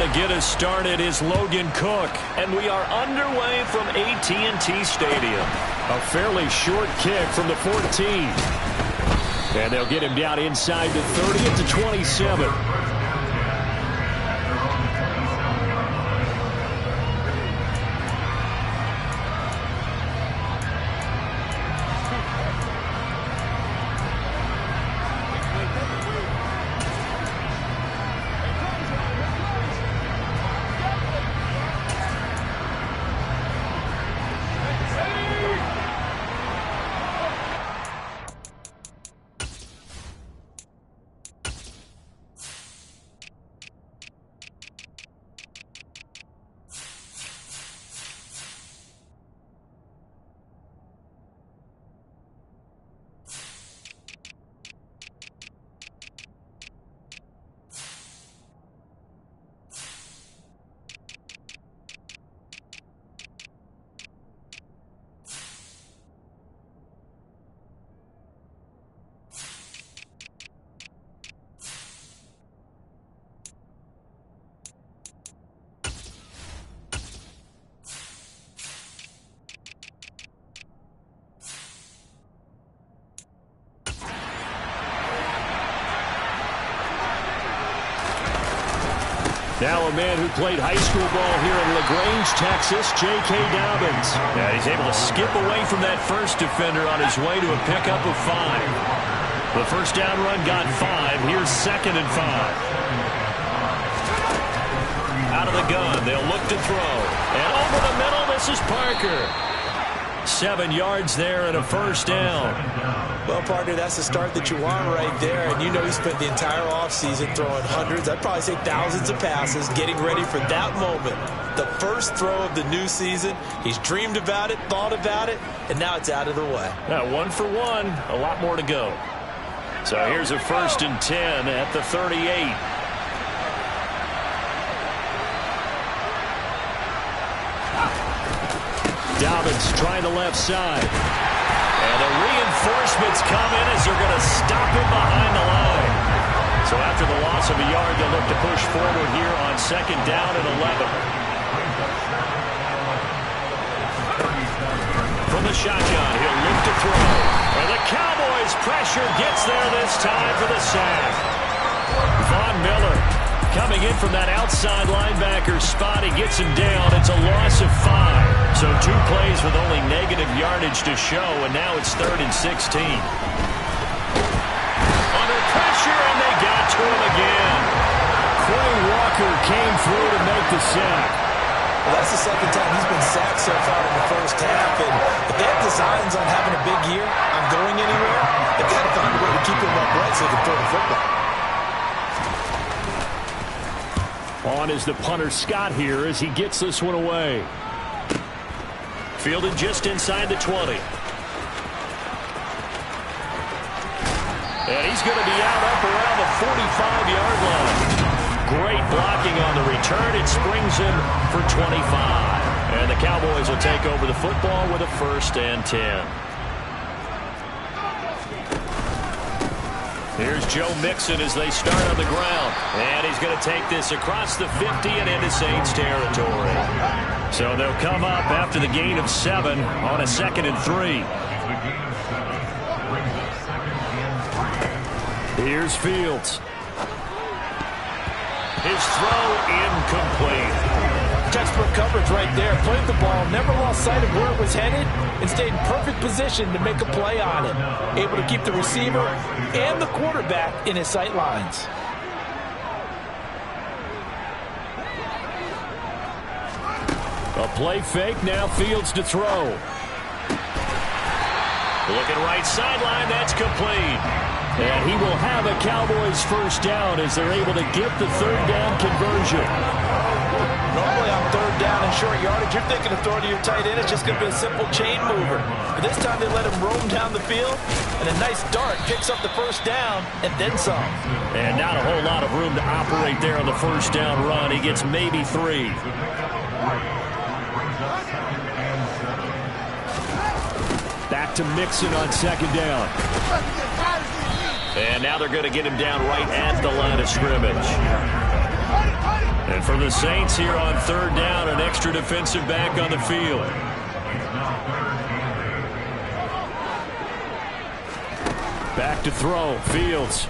to get us started is Logan Cook. And we are underway from AT&T Stadium. A fairly short kick from the 14. And they'll get him down inside the 30 at the 27. Now a man who played high school ball here in LaGrange, Texas, J.K. Dobbins. Yeah, he's able to skip away from that first defender on his way to a pickup of 5. The first down run got 5. Here's 2nd and 5. Out of the gun, they'll look to throw. And over the middle, this is Parker. 7 yards there and a first down. Well, partner, that's the start that you want right there. And you know he spent the entire offseason throwing hundreds, I'd probably say thousands of passes, getting ready for that moment. The first throw of the new season. He's dreamed about it, thought about it, and now it's out of the way. Now, 1 for 1, a lot more to go. So here's a 1st and 10 at the 38. Dobbins trying the left side. And the reinforcements come in as they're going to stop him behind the line. So after the loss of a yard, they'll look to push forward here on 2nd down and 11. From the shotgun, he'll look to throw. And the Cowboys' pressure gets there this time for the sack. Von Miller coming in from that outside linebacker spot. He gets him down. It's a loss of 5. So 2 plays with only negative yardage to show, and now it's 3rd and 16. Under pressure, and they got to him again. Quay Walker came through to make the sack. Well, that's the 2nd time he's been sacked so far in the first half, and if they have designs on having a big year, on going anywhere, they've got to find a way to keep him upright so they can throw the football. On is the punter Scott here as he gets this one away. Fielded just inside the 20. And he's going to be out up around the 45-yard line. Great blocking on the return. It springs him for 25. And the Cowboys will take over the football with a 1st and 10. Here's Joe Mixon as they start on the ground. And he's going to take this across the 50 and into Saints territory. So they'll come up after the gain of 7 on a 2nd and 3. Here's Fields. His throw incomplete. Textbook coverage right there. Played the ball, never lost sight of where it was headed, and stayed in perfect position to make a play on it. Able to keep the receiver and the quarterback in his sight lines. A play fake, now Fields to throw. Looking right sideline, that's complete. And he will have a Cowboys 1st down as they're able to get the 3rd down conversion. Normally on 3rd down and short yardage, you're thinking of throwing to your tight end. It's just going to be a simple chain mover. But this time they let him roam down the field, and a nice dart picks up the 1st down and then some. And not a whole lot of room to operate there on the 1st down run. He gets maybe 3. Back to Mixon on 2nd down. And now they're going to get him down right at the line of scrimmage. And for the Saints here on third down, an extra defensive back on the field. Back to throw. Fields.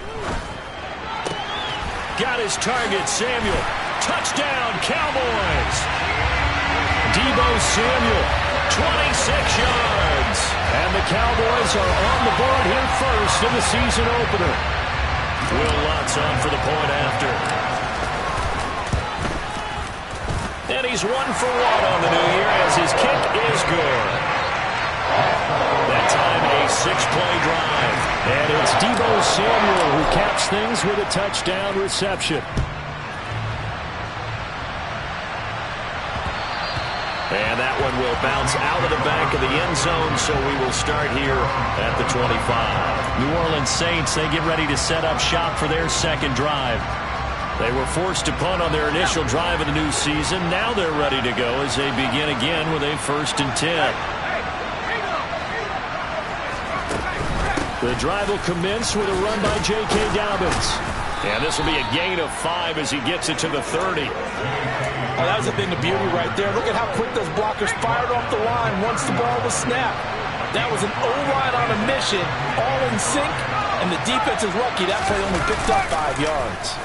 Got his target, Samuel. Touchdown, Cowboys. Deebo Samuel, 26 yards. And the Cowboys are on the board here first in the season opener. Will Lutz on for the point after. And he's 1 for 1 on the new year as his kick is good. That time a 6-play drive. And it's Deebo Samuel who caps things with a touchdown reception. And that one will bounce out of the back of the end zone, so we will start here at the 25. New Orleans Saints, they get ready to set up shop for their second drive. They were forced to punt on their initial drive of the new season. Now they're ready to go as they begin again with a 1st and 10. The drive will commence with a run by J.K. Dobbins. And this will be a gain of 5 as he gets it to the 30. Oh, that was a thing of beauty right there. Look at how quick those blockers fired off the line once the ball was snapped. That was an O-line on a mission, all in sync, and the defense is lucky that play only picked up 5 yards.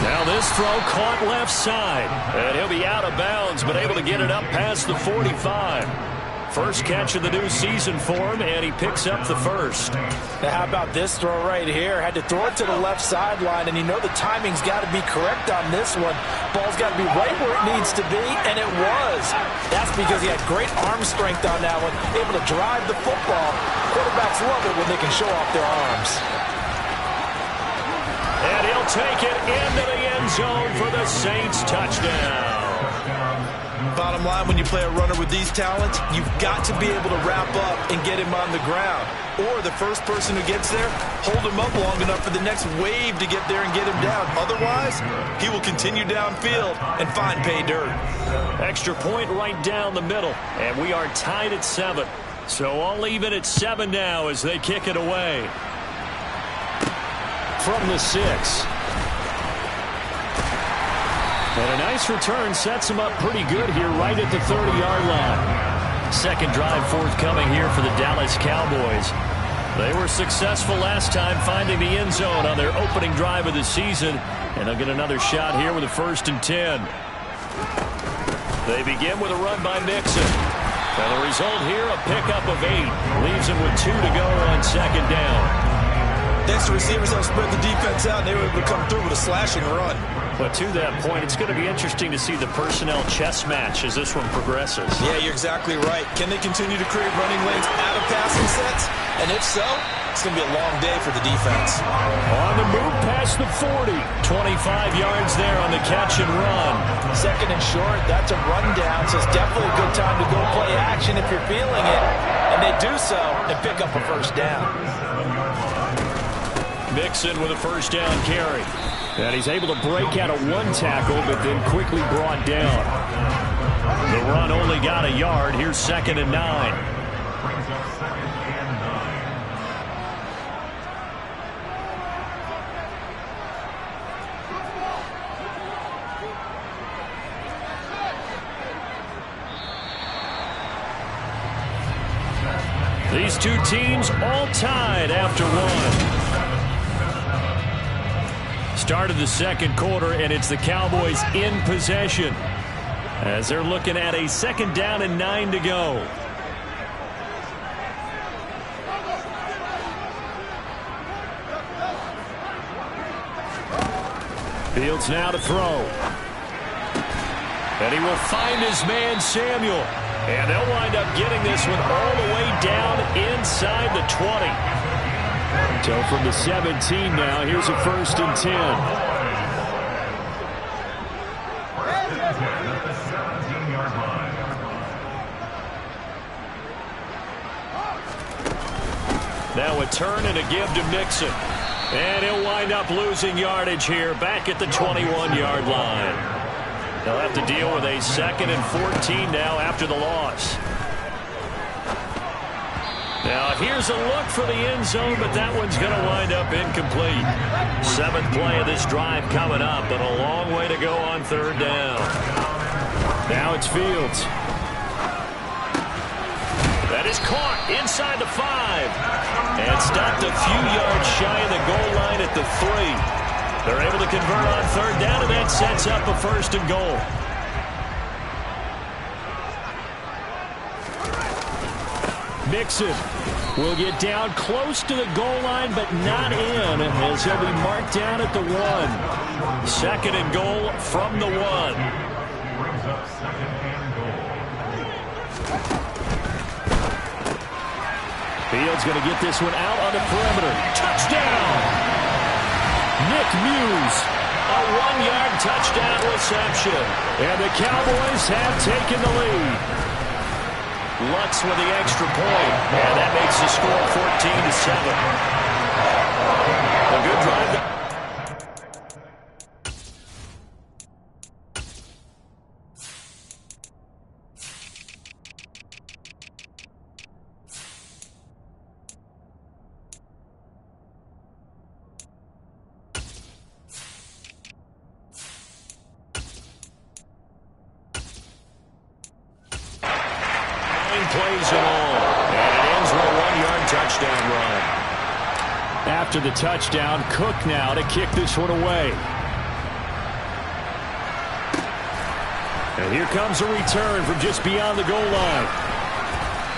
Now this throw caught left side, and he'll be out of bounds, but able to get it up past the 45. First catch of the new season for him, and he picks up the first. Now how about this throw right here? Had to throw it to the left sideline, and you know the timing's got to be correct on this one. Ball's got to be right where it needs to be, and it was. That's because he had great arm strength on that one, able to drive the football. Quarterbacks love it when they can show off their arms. And he'll take it into the end zone for the Saints touchdown. Bottom line, when you play a runner with these talents, you've got to be able to wrap up and get him on the ground. Or the first person who gets there, hold him up long enough for the next wave to get there and get him down. Otherwise, he will continue downfield and find pay dirt. Extra point right down the middle. And we are tied at 7. So all even at 7 now as they kick it away. From the 6. And a nice return sets him up pretty good here right at the 30-yard line. Second drive forthcoming here for the Dallas Cowboys. They were successful last time finding the end zone on their opening drive of the season. And they'll get another shot here with a 1st and 10. They begin with a run by Mixon. And the result here, a pickup of 8. Leaves him with 2 to go on second down. Thanks to receivers that spread the defense out, they were able to come through with a slashing run. But to that point, it's going to be interesting to see the personnel chess match as this one progresses. Yeah, you're exactly right. Can they continue to create running lanes out of passing sets? And if so, it's going to be a long day for the defense. On the move past the 40. 25 yards there on the catch and run. Second and short, that's a rundown, so it's definitely a good time to go play action if you're feeling it. And they do so and pick up a first down. Mixon with a first down carry. And he's able to break out of 1 tackle, but then quickly brought down. The run only got a yard. Here's 2nd and 9. These two teams all tied after 1. Start of the second quarter, and it's the Cowboys in possession as they're looking at a 2nd down and 9 to go. Fields now to throw. And he will find his man Samuel. And they'll wind up getting this one all the way down inside the 20. So from the 17 now, here's a 1st and 10. Now a turn and a give to Mixon. And he'll wind up losing yardage here back at the 21-yard line. They'll have to deal with a 2nd and 14 now after the loss. Now here's a look for the end zone, but that one's going to wind up incomplete. 7th play of this drive coming up, but a long way to go on 3rd down. Now it's Fields. That is caught inside the 5. And stopped a few yards shy of the goal line at the 3. They're able to convert on 3rd down, and that sets up a 1st and goal. Mixon will get down close to the goal line, but not in, as he'll be marked down at the 1. 2nd and goal from the 1. Fields going to get this one out on the perimeter. Touchdown! Nick Muse, a 1-yard touchdown reception. And the Cowboys have taken the lead. Lutz with the extra point, and that makes the score 14-7. A good drive. Plays it all, and it ends with a 1-yard touchdown run. After the touchdown, Cook now to kick this one away. And here comes a return from just beyond the goal line.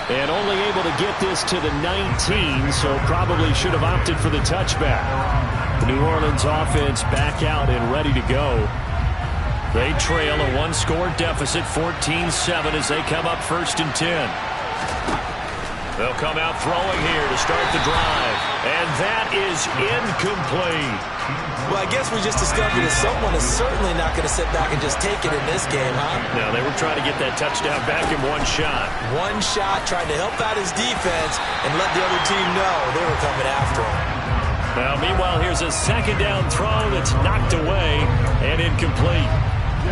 And only able to get this to the 19, so probably should have opted for the touchback. The New Orleans offense back out and ready to go. They trail a 1-score deficit, 14-7, as they come up 1st and 10. They'll come out throwing here to start the drive. And that is incomplete. Well, I guess we just discovered that someone is certainly not going to sit back and just take it in this game, huh? No, they were trying to get that touchdown back in one shot. One shot, trying to help out his defense and let the other team know they were coming after him. Now, meanwhile, here's a 2nd down throw that's knocked away and incomplete.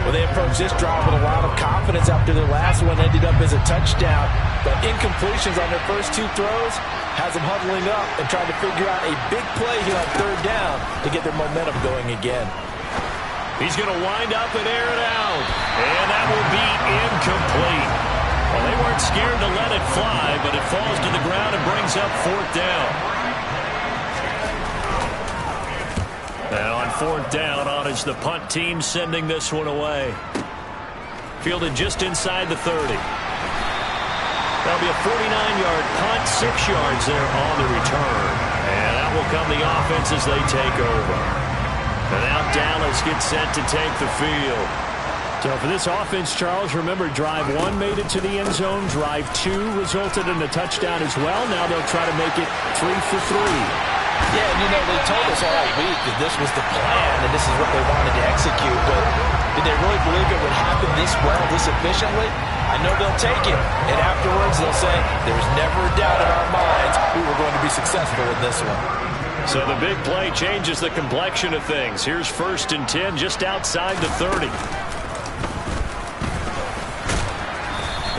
Well, they approached this drive with a lot of confidence after their last one ended up as a touchdown. But incompletions on their first 2 throws has them huddling up and trying to figure out a big play here on 3rd down to get their momentum going again. He's going to wind up and air it out. And that will be incomplete. Well, they weren't scared to let it fly, but it falls to the ground and brings up 4th down. Now on 4th down, on is the punt team sending this one away. Fielded just inside the 30. That'll be a 49-yard punt, 6 yards there on the return. And that will come the offense as they take over. And now Dallas gets set to take the field. So for this offense, Charles, remember, drive 1 made it to the end zone. Drive 2 resulted in a touchdown as well. Now they'll try to make it 3 for 3. Yeah, and they told us all week that this was the plan and this is what they wanted to execute, but did they really believe it would happen this well, this efficiently? I know they'll take it, and afterwards they'll say, there's never a doubt in our minds we were going to be successful in this one. So the big play changes the complexion of things. Here's 1st and 10 just outside the 30.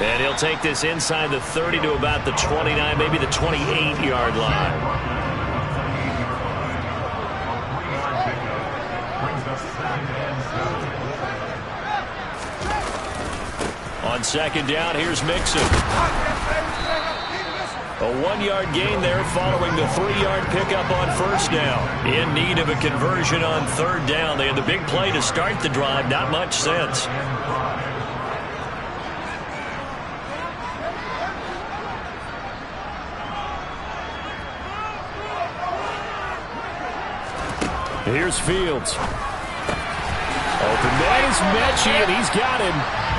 And he'll take this inside the 30 to about the 29, maybe the 28-yard line. On 2nd down, here's Mixon. A 1-yard gain there following the 3-yard pickup on 1st down. In need of a conversion on 3rd down. They had the big play to start the drive. Not much sense. Here's Fields. Open man is Mechie, and he's got him.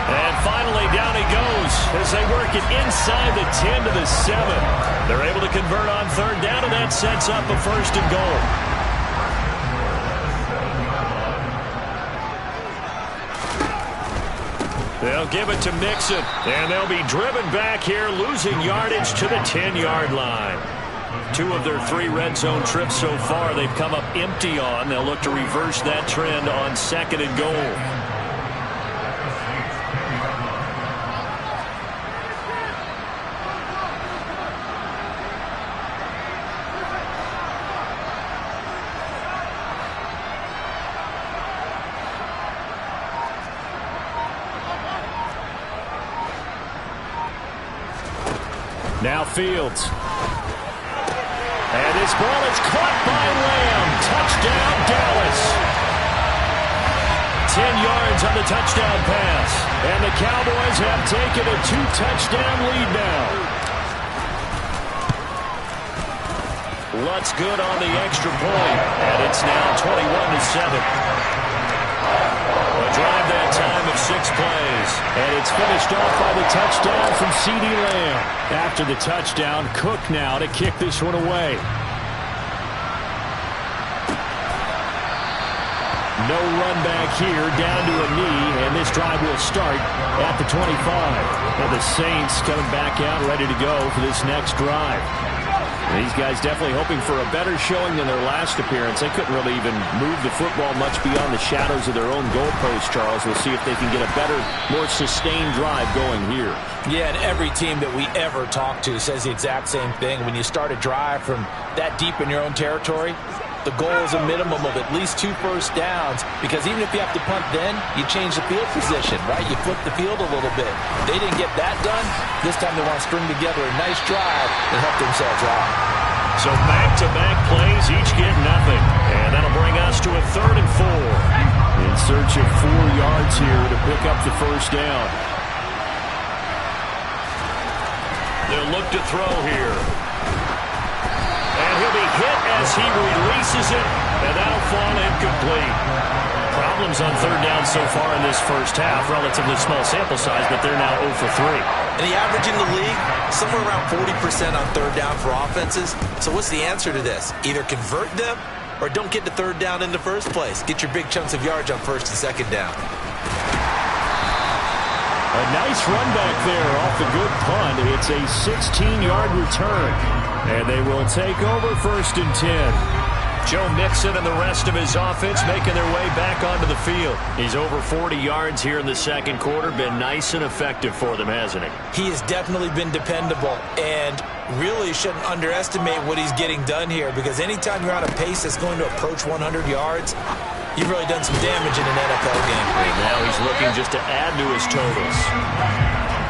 And finally, down he goes as they work it inside the 10 to the 7. They're able to convert on 3rd down, and that sets up a 1st and goal. They'll give it to Mixon, and they'll be driven back here, losing yardage to the 10-yard line. 2 of their 3 red zone trips so far they've come up empty on. They'll look to reverse that trend on 2nd and goal. Now Fields. And this ball is caught by Lamb. Touchdown, Dallas. 10 yards on the touchdown pass. And the Cowboys have taken a 2-touchdown lead now. Lutz good on the extra point. And it's now 21-7. A drive that time of 6 plays. And it's finished off by the touchdown from CeeDee Lamb. After the touchdown, Cook now to kick this one away. No run back here, down to a knee, and this drive will start at the 25. And the Saints coming back out ready to go for this next drive. These guys definitely hoping for a better showing than their last appearance. They couldn't really even move the football much beyond the shadows of their own goalpost, Charles. We'll see if they can get a better, more sustained drive going here. Yeah, and every team that we ever talk to says the exact same thing. When you start a drive from that deep in your own territory, the goal is a minimum of at least 2 first downs, because even if you have to punt then, you change the field position, right? You flip the field a little bit. They didn't get that done. This time they want to string together a nice drive and help themselves out. So back-to-back plays, each get nothing. And that'll bring us to a 3rd and 4. In search of 4 yards here to pick up the first down. They'll look to throw here. And he'll be hit as he releases it, and that'll fall incomplete. Problems on 3rd down so far in this first half. Relatively small sample size, but they're now 0 for 3. And the average in the league, somewhere around 40% on 3rd down for offenses. So what's the answer to this? Either convert them or don't get to 3rd down in the first place. Get your big chunks of yards on 1st and 2nd down. A nice run back there off the good punt. It's a 16-yard return. And they will take over 1st and 10. Joe Mixon and the rest of his offense making their way back onto the field. He's over 40 yards here in the 2nd quarter. Been nice and effective for them, hasn't he? He has definitely been dependable, and really shouldn't underestimate what he's getting done here, because anytime you're on a pace that's going to approach 100 yards, you've really done some damage in an NFL game. And now he's looking just to add to his totals.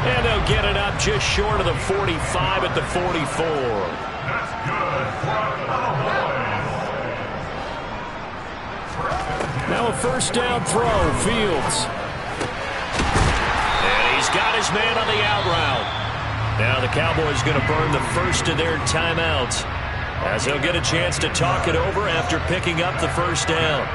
And they'll get it up just short of the 45 at the 44. Now a 1st down throw, Fields. And he's got his man on the out route. Now the Cowboys going to burn the first of their timeouts, as he'll get a chance to talk it over after picking up the 1st down.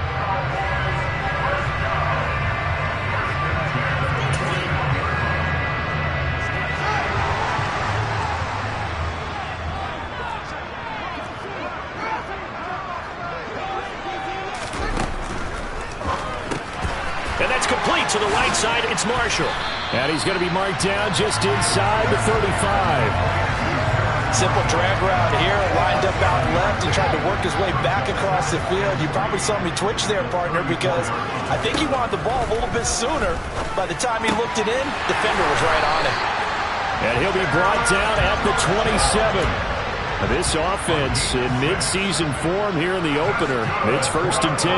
And that's complete to the right side. It's Marshall. And he's going to be marked down just inside the 35. Simple drag route here, lined up out left and tried to work his way back across the field. You probably saw me twitch there, partner, because I think he wanted the ball a little bit sooner. By the time he looked it in, the defender was right on him. And he'll be brought down at the 27. This offense in mid-season form here in the opener. It's 1st and 10.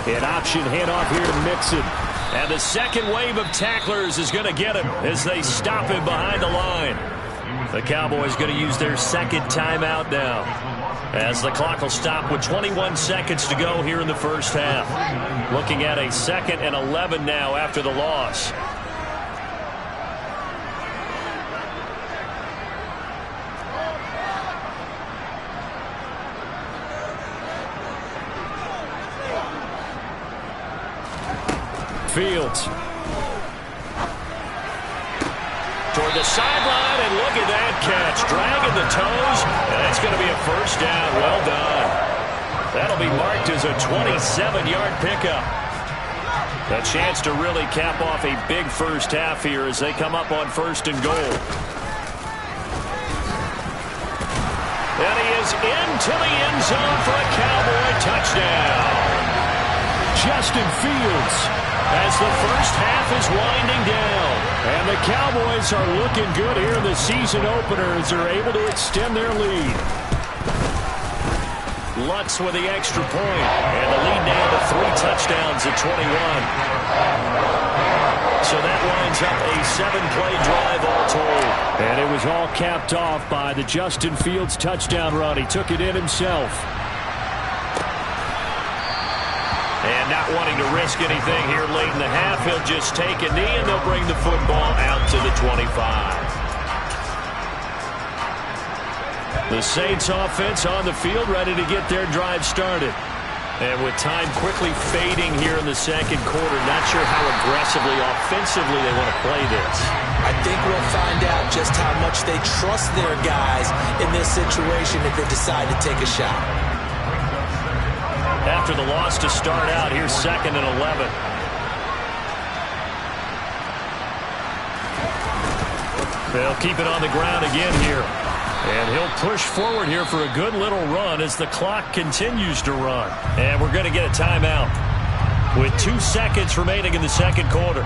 An option handoff here to Mixon. And the second wave of tacklers is going to get him as they stop him behind the line. The Cowboys going to use their 2nd timeout now, as the clock will stop with 21 seconds to go here in the first half. Looking at a 2nd and 11 now after the loss. Fields. Toward the sideline, and look at that catch. Dragging the toes, and that's going to be a 1st down. Well done. That'll be marked as a 27-yard pickup. A chance to really cap off a big first half here as they come up on 1st and goal. And he is into the end zone for a Cowboy touchdown. Justin Fields, as the first half is winding down. And the Cowboys are looking good here in the season opener as they're able to extend their lead. Lutz with the extra point. And the lead now to 3 touchdowns at 21. So that lines up a 7-play drive all told. And it was all capped off by the Justin Fields touchdown run. He took it in himself. And not wanting to risk anything here late in the half, he'll just take a knee and they'll bring the football out to the 25. The Saints offense on the field, ready to get their drive started. And with time quickly fading here in the second quarter, not sure how aggressively, offensively they want to play this. I think we'll find out just how much they trust their guys in this situation if they decide to take a shot. After the loss to start out, here's 2nd and 11. They'll keep it on the ground again here. And he'll push forward here for a good little run as the clock continues to run. And we're going to get a timeout with 2 seconds remaining in the second quarter.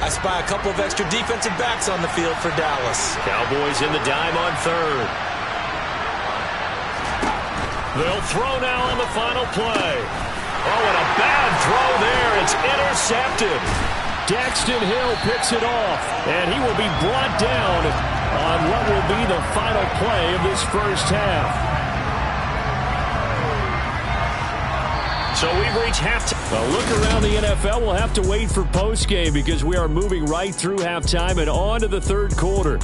I spy a couple of extra defensive backs on the field for Dallas. Cowboys in the dime on 3rd. They'll throw now on the final play. Oh, and a bad throw there. It's intercepted. Daxton Hill picks it off, and he will be brought down on what will be the final play of this first half. So we've reached halftime. A look around the NFL, we'll have to wait for postgame because we are moving right through halftime and on to the third quarter.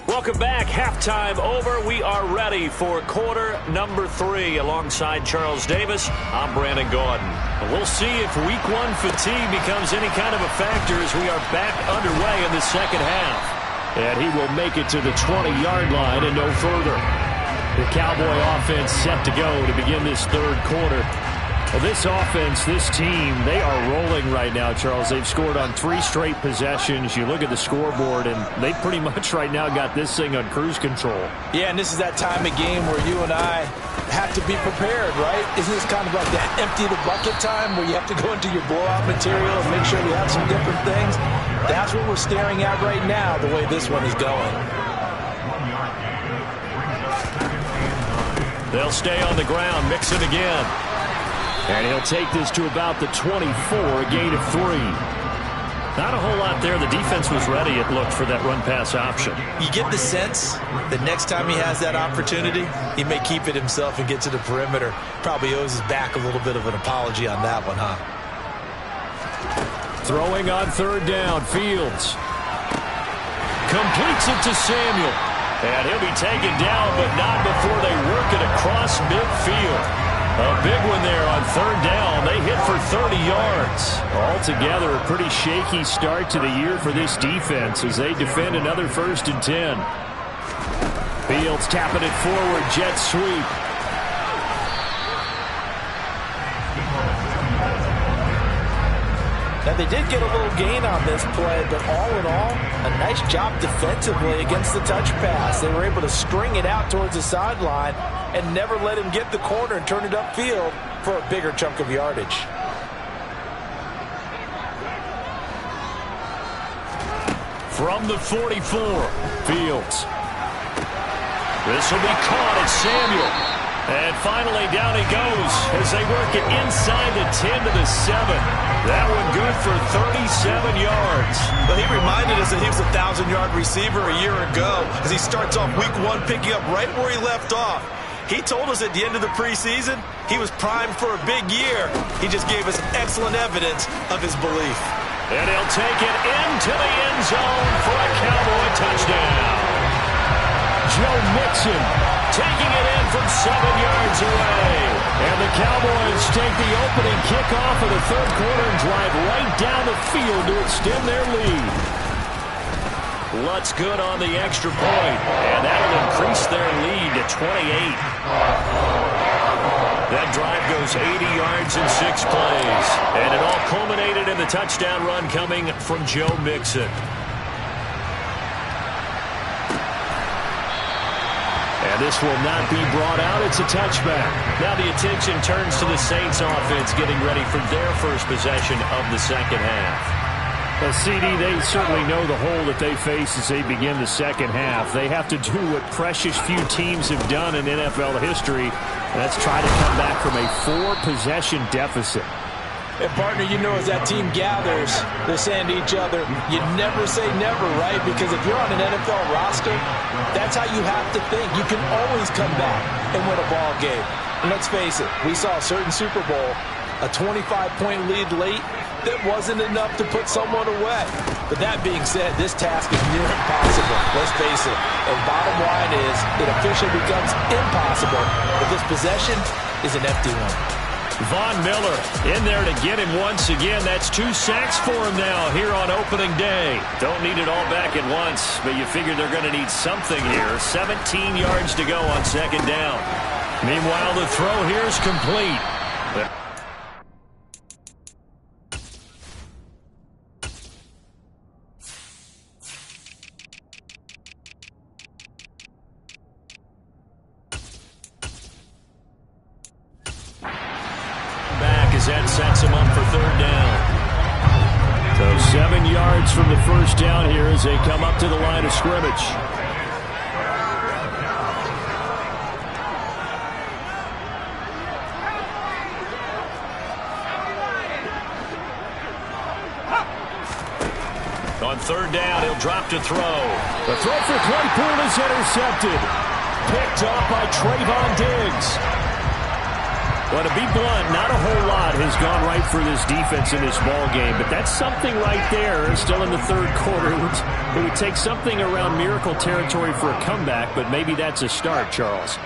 Welcome back. Halftime over. We are ready for quarter number 3. Alongside Charles Davis, I'm Brandon Gaudin. We'll see if week 1 fatigue becomes any kind of a factor as we are back underway in the second half. And he will make it to the 20-yard line and no further. The Cowboy offense set to go to begin this third quarter. Well, this offense, this team, they are rolling right now, Charles. They've scored on 3 straight possessions. You look at the scoreboard, and they pretty much right now got this thing on cruise control. Yeah, and this is that time of game where you and I have to be prepared, right? Isn't this kind of like that empty the bucket time where you have to go into your blowout material and make sure we have some different things? That's what we're staring at right now, the way this one is going. They'll stay on the ground, mix it again. And he'll take this to about the 24, a gain of 3. Not a whole lot there. The defense was ready, it looked, for that run-pass option. You get the sense that next time he has that opportunity, he may keep it himself and get to the perimeter. Probably owes his back a little bit of an apology on that one, huh? Throwing on 3rd down, Fields. Completes it to Samuel. And he'll be taken down, but not before they work it across midfield. A big one there on 3rd down. They hit for 30 yards. Altogether, a pretty shaky start to the year for this defense as they defend another 1st and 10. Fields tapping it forward, jet sweep. Now, they did get a little gain on this play, but all in all, a nice job defensively against the touch pass. They were able to string it out towards the sideline and never let him get the corner and turn it upfield for a bigger chunk of yardage. From the 44, Fields. This will be caught at Samuel. And finally, down he goes as they work it inside the 10 to the 7. That one good for 37 yards. But he reminded us that he was a 1,000-yard receiver a year ago as he starts off week 1 picking up right where he left off. He told us at the end of the preseason he was primed for a big year. He just gave us excellent evidence of his belief. And he'll take it into the end zone for a Cowboy touchdown. Joe Mixon taking it in from 7 yards away. And the Cowboys take the opening kickoff of the third quarter and drive right down the field to extend their lead. Lutz good on the extra point, and that'll increase their lead to 28. That drive goes 80 yards in 6 plays, and it all culminated in the touchdown run coming from Joe Mixon. And And this will not be brought out. It's a touchback. Now the attention turns to the Saints offense getting ready for their first possession of the second half. Well, CD, they certainly know the hole that they face as they begin the second half. They have to do what precious few teams have done in NFL history, and that's try to come back from a 4-possession deficit. And, partner, you know, as that team gathers, they're saying to each other, you never say never, right? Because if you're on an NFL roster, that's how you have to think. You can always come back and win a ball game. And let's face it, we saw a certain Super Bowl, a 25-point lead late, that wasn't enough to put someone away. But that being said, this task is near impossible. Let's face it. And bottom line is, it officially becomes impossible if this possession is an empty one. Von Miller in there to get him once again. That's 2 sacks for him now here on opening day. Don't need it all back at once, but you figure they're going to need something here. 17 yards to go on second down. Meanwhile, the throw here is complete. That sets him up for third down. So 7 yards from the first down here as they come up to the line of scrimmage. On third down, he'll drop to throw. The throw for Claypool is intercepted. Picked off by Trayvon Diggs. Well, to be blunt, not a whole lot has gone right for this defense in this ball game, but that's something right there. Still in the third quarter. It would take something around miracle territory for a comeback, but maybe that's a start, Charles.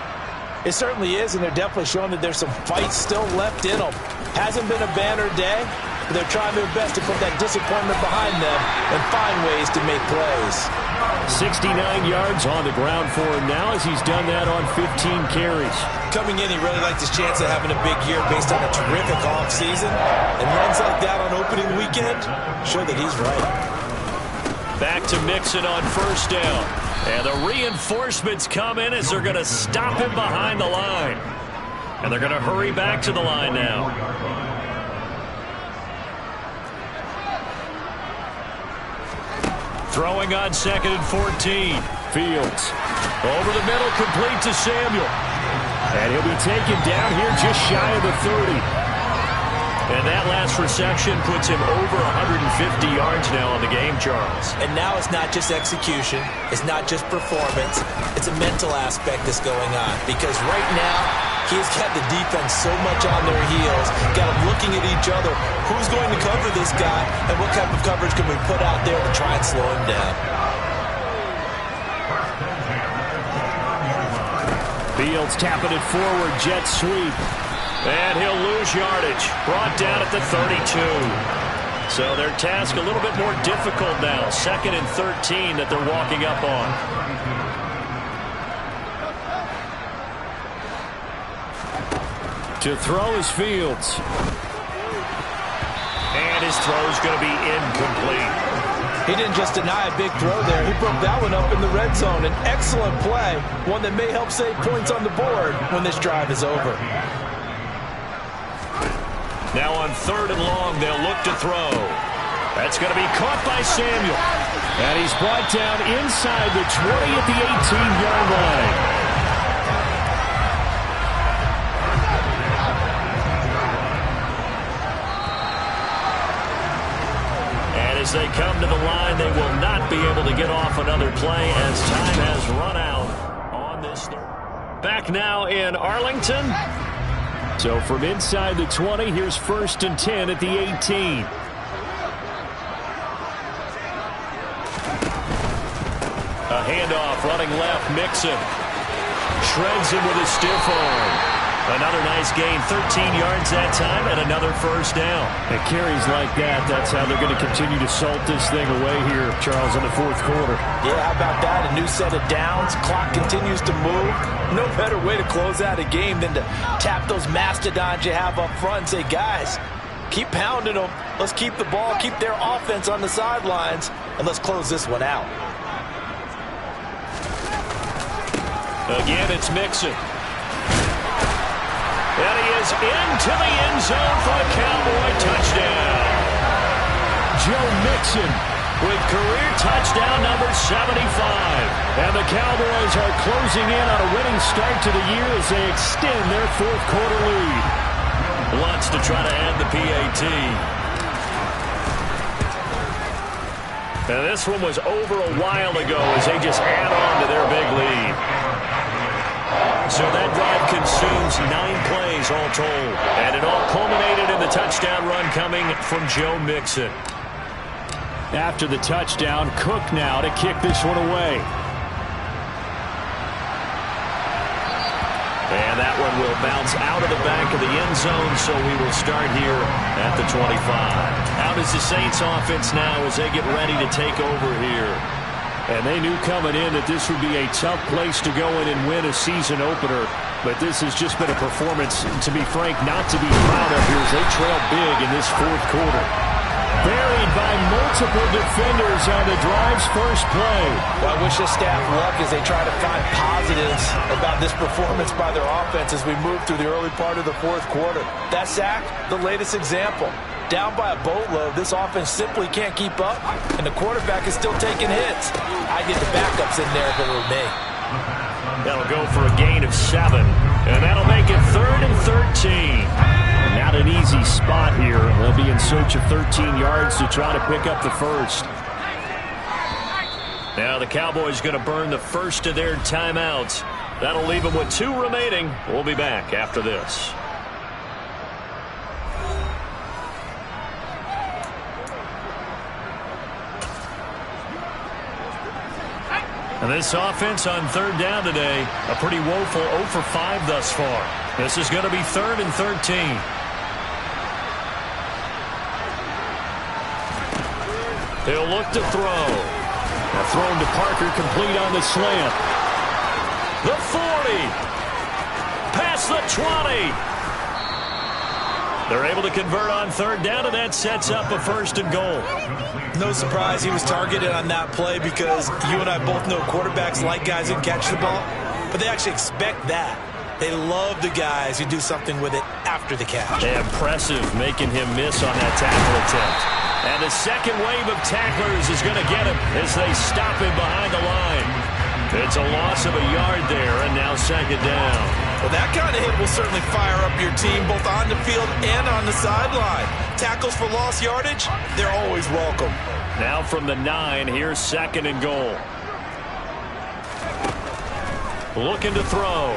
It certainly is, and they're definitely showing that there's some fight still left in them. Hasn't been a banner day, but they're trying their best to put that disappointment behind them and find ways to make plays. 69 yards on the ground for him now as he's done that on 15 carries. Coming in, he really liked his chance of having a big year based on a terrific offseason. And runs like that on opening weekend show that he's right. Back to Mixon on first down. And the reinforcements come in as they're going to stop him behind the line. And they're going to hurry back to the line now. Throwing on 2nd and 14. Fields. Over the middle, complete to Samuel. And he'll be taken down here just shy of the 30. And that last reception puts him over 150 yards now on the game, Charles. And now it's not just execution. It's not just performance. It's a mental aspect that's going on. Because right now, he's got the defense so much on their heels. Got them looking at each other. Who's going to cover this guy? And what type of coverage can we put out there to try and slow him down? Fields tapping it forward, jet sweep. And he'll lose yardage. Brought down at the 32. So their task a little bit more difficult now. 2nd and 13 that they're walking up on. To throw is Fields. And his throw's going to be incomplete. He didn't just deny a big throw there. He broke that one up in the red zone. An excellent play. One that may help save points on the board when this drive is over. Now on 3rd and long, they'll look to throw. That's going to be caught by Samuel. And he's brought down inside the 20 at the 18-yard line. As they come to the line, they will not be able to get off another play as time has run out on this third. Back now in Arlington. So from inside the 20, here's 1st and 10 at the 18. A handoff running left, Mixon. Shreds him with a stiff arm. Another nice gain, 13 yards that time, and another first down. And carries like that, that's how they're going to continue to salt this thing away here, Charles, in the 4th quarter. Yeah, how about that? A new set of downs. Clock continues to move. No better way to close out a game than to tap those mastodons you have up front and say, guys, keep pounding them. Let's keep the ball, keep their offense on the sidelines, and let's close this one out. Again, it's Mixon. And he is into the end zone for a Cowboy touchdown. Joe Mixon with career touchdown number 75. And the Cowboys are closing in on a winning start to the year as they extend their fourth quarter lead. Wants to try to add the PAT. And this one was over a while ago as they just add on to their big lead. So that drive consumes 9 plays all told. And it all culminated in the touchdown run coming from Joe Mixon. After the touchdown, Cook now to kick this one away. And that one will bounce out of the back of the end zone, so we will start here at the 25. How does the Saints offense now as they get ready to take over here? And they knew coming in that this would be a tough place to go in and win a season opener. But this has just been a performance, to be frank, not to be proud of here as they trail big in this fourth quarter. Buried by multiple defenders on the drive's first play. Well, I wish the staff luck as they try to find positives about this performance by their offense as we move through the early part of the fourth quarter. That sack, the latest example. Down by a boatload, this offense simply can't keep up, and the quarterback is still taking hits. I get the backups in there if it were me. That'll go for a gain of 7, and that'll make it 3rd and 13. Not an easy spot here. They'll be in search of 13 yards to try to pick up the first. Now the Cowboys going to burn the first of their timeouts. That'll leave them with 2 remaining. We'll be back after this. And this offense on 3rd down today, a pretty woeful 0 for 5 thus far. This is going to be 3rd and 13. He'll look to throw. Now thrown to Parker, complete on the slant. The 40. Past the 20. They're able to convert on 3rd down, and that sets up a 1st and goal. No surprise he was targeted on that play because you and I both know quarterbacks like guys who catch the ball, but they actually expect that. They love the guys who do something with it after the catch. Impressive making him miss on that tackle attempt. And the second wave of tacklers is going to get him as they stop him behind the line. It's a loss of a yard there, and now 2nd down. Well, that kind of hit will certainly fire up your team both on the field and on the sideline. Tackles for lost yardage, they're always welcome. Now from the 9, here's 2nd and goal. Looking to throw.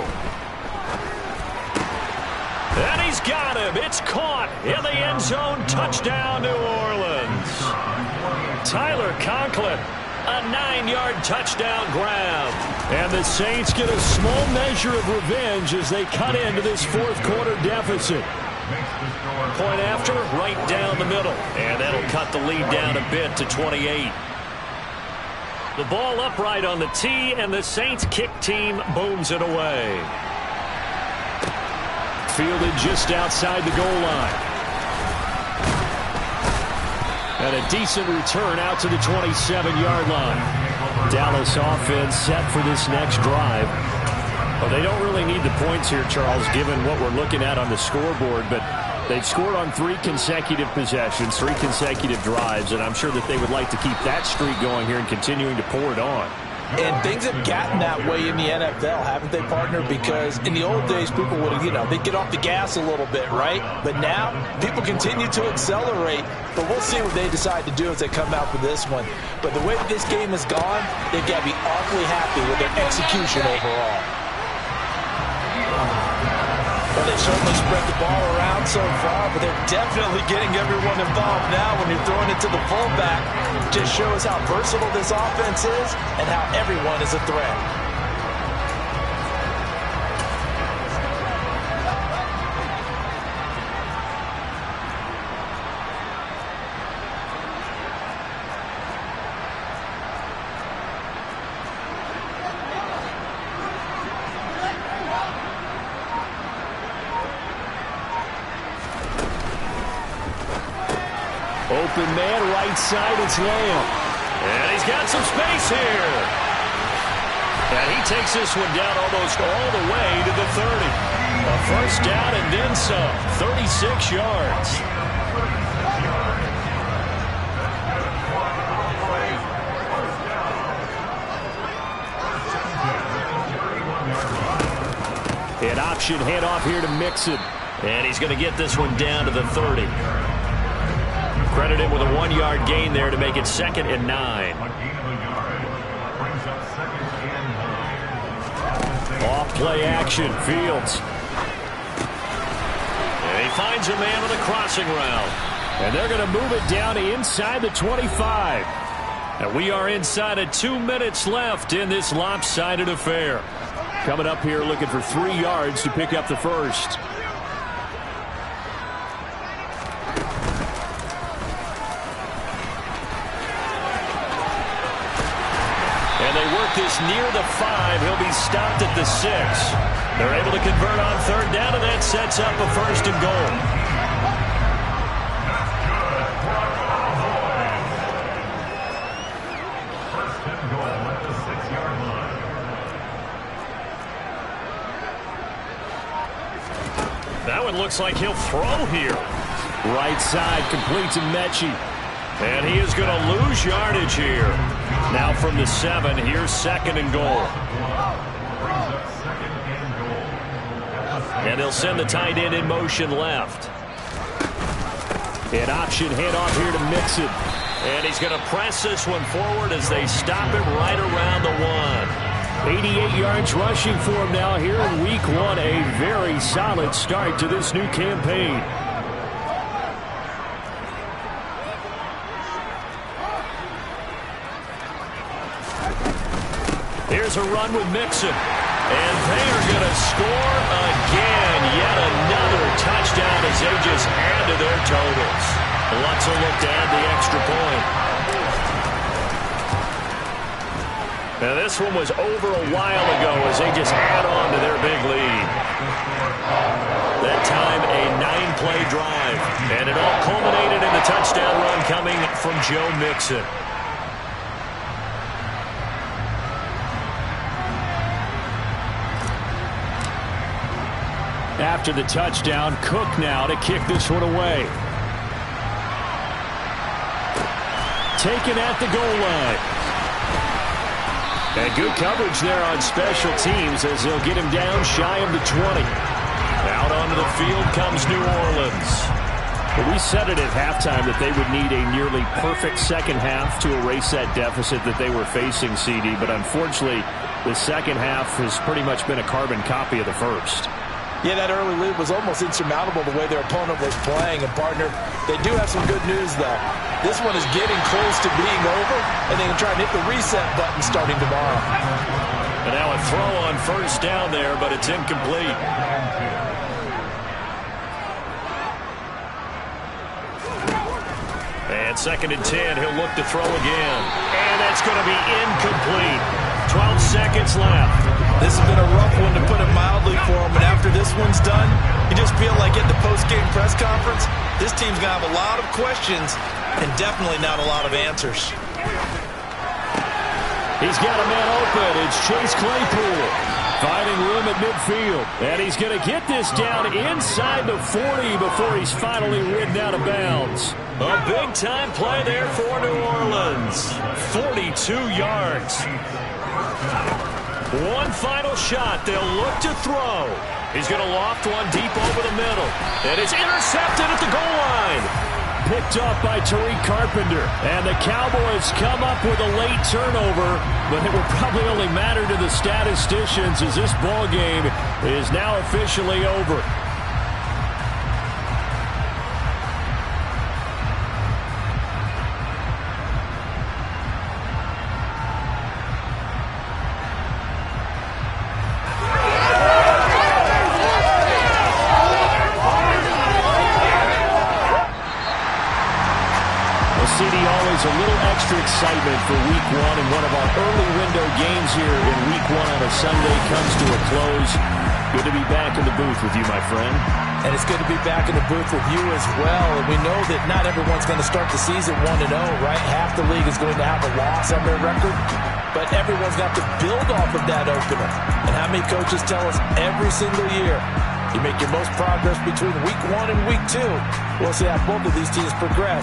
And he's got him. It's caught in the end zone. Touchdown, New Orleans. Tyler Conklin, a 9-yard touchdown grab. And the Saints get a small measure of revenge as they cut into this fourth quarter deficit. Point after, right down the middle. And that'll cut the lead down a bit to 28. The ball upright on the tee, and the Saints kick team booms it away. Fielded just outside the goal line. And a decent return out to the 27-yard line. Dallas offense set for this next drive. Well, they don't really need the points here, Charles, given what we're looking at on the scoreboard, but they've scored on 3 consecutive possessions, 3 consecutive drives, and I'm sure that they would like to keep that streak going here and continuing to pour it on. And things have gotten that way in the NFL, haven't they, partner? Because in the old days, people would, they'd get off the gas a little bit, right? But now, people continue to accelerate. But we'll see what they decide to do as they come out for this one. But the way that this game has gone, they've got to be awfully happy with their execution overall. Well, they've certainly spread the ball around so far, but they're definitely getting everyone involved now when you're throwing it to the fullback. Just shows how versatile this offense is and how everyone is a threat. Open man, right side, it's Lamb. And he's got some space here. And he takes this one down almost all the way to the 30. A first down and then some. 36 yards. An option handoff here to Mixon. And he's going to get this one down to the 30. Credit him with a 1-yard gain there to make it 2nd and 9. Off play action, Fields. And he finds a man on the crossing route. And they're going to move it down to inside the 25. And we are inside of 2 minutes left in this lopsided affair. Coming up here looking for 3 yards to pick up the first. And they work this near the 5. He'll be stopped at the 6. They're able to convert on 3rd down, and that sets up a 1st and goal. That one looks like he'll throw here. Right side, complete to Mechie. And he is going to lose yardage here. Now from the 7, here's 2nd and goal. And they'll send the tight end in motion left. An option handoff here to Mixon. And he's going to press this one forward as they stop him right around the 1. 88 yards rushing for him now here in week 1. A very solid start to this new campaign. Here's a run with Mixon. And they are going to score again. Yet another touchdown as they just add to their totals. Let's look to add the extra point. Now this one was over a while ago as they just add on to their big lead. That time a 9-play drive. And it all culminated in the touchdown run coming from Joe Mixon. After the touchdown, Cook now to kick this one away. Taken at the goal line. And good coverage there on special teams as they'll get him down shy of the 20. Out onto the field comes New Orleans. Well, we said it at halftime that they would need a nearly perfect second half to erase that deficit that they were facing, CD. But unfortunately, the second half has pretty much been a carbon copy of the first. Yeah, that early lead was almost insurmountable the way their opponent was playing. And, partner, they do have some good news, though. This one is getting close to being over, and they can try and hit the reset button starting tomorrow. And now a throw on 1st down there, but it's incomplete. And 2nd and 10, he'll look to throw again. And that's going to be incomplete. 12 seconds left. This has been a rough one, to put it mildly, for him. And after this one's done, you just feel like at the post-game press conference, this team's going to have a lot of questions and definitely not a lot of answers. He's got a man open. It's Chase Claypool finding room at midfield. And he's going to get this down inside the 40 before he's finally ridden out of bounds. A big-time play there for New Orleans. 42 yards. One final shot. They'll look to throw. He's going to loft one deep over the middle. And it's intercepted at the goal line. Picked up by Tariq Carpenter. And the Cowboys come up with a late turnover, but it will probably only matter to the statisticians as this ball game is now officially over. A little extra excitement for week 1, and one of our early window games here in week 1 on a Sunday comes to a close. Good to be back in the booth with you, my friend. And it's good to be back in the booth with you as well. And we know that not everyone's going to start the season 1-0, right? Half the league is going to have a loss on their record. But everyone's got to build off of that opener. And how many coaches tell us every single year, you make your most progress between week 1 and week 2. We'll see how both of these teams progress.